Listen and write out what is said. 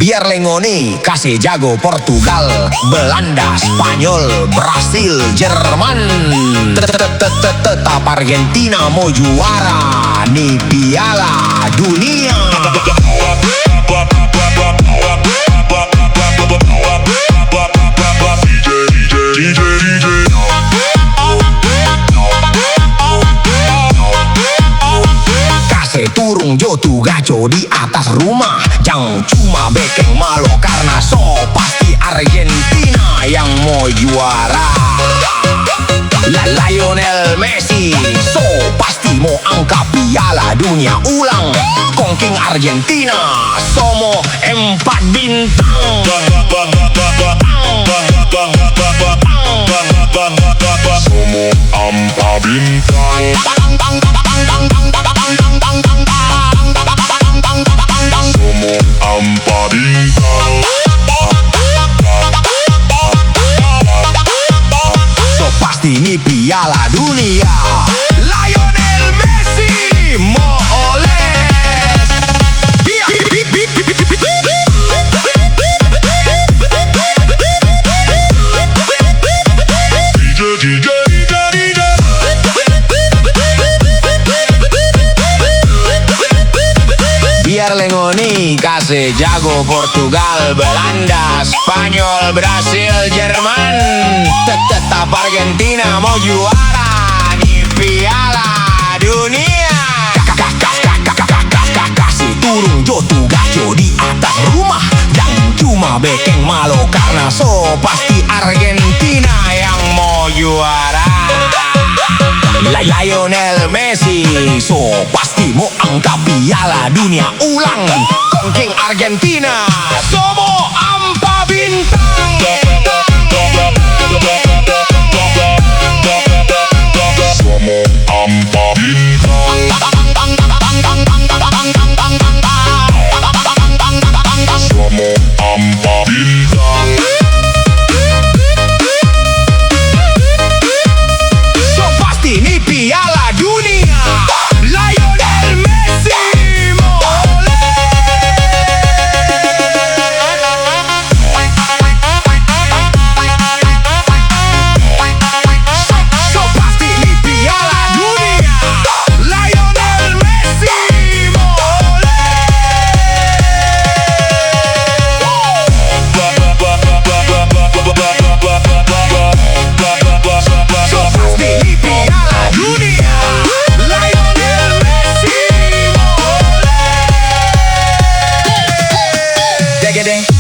Biar Lengoni kasih jago Portugal, Belanda, Spanyol, Brasil, Jerman. Tetap Argentina mau juara nih Piala Dunia. Turung jotu gaco di atas rumah, jangan cuma bekeng malo karena so pasti Argentina yang mau juara. Lionel Messi so pasti mau angkat piala dunia ulang. Kongking Argentina somo 4 bintang. Somo 4 bintang. Ini piala dunia. Lionel Messi moles. Biar Lengoni kasih jago Portugal, Belanda, Spanyol, Brasil, Jerman. Tetap Argentina mau juara nih piala dunia. Kasih turun jotu gaco di atas rumah, jangan cuma bekeng malo karena so pasti Argentina yang mau juara. Lionel Messi so pasti mau angkat piala dunia ulang. Kongking Argentina somo 4 bintang. Somo 4 bintang. Somo 4 bintang. So pasti ini piala dunia. Lionel Messi moles. So pasti ini piala dunia. Lionel Messi moles. So pasti ini piala dunia. Lionel Messi moles.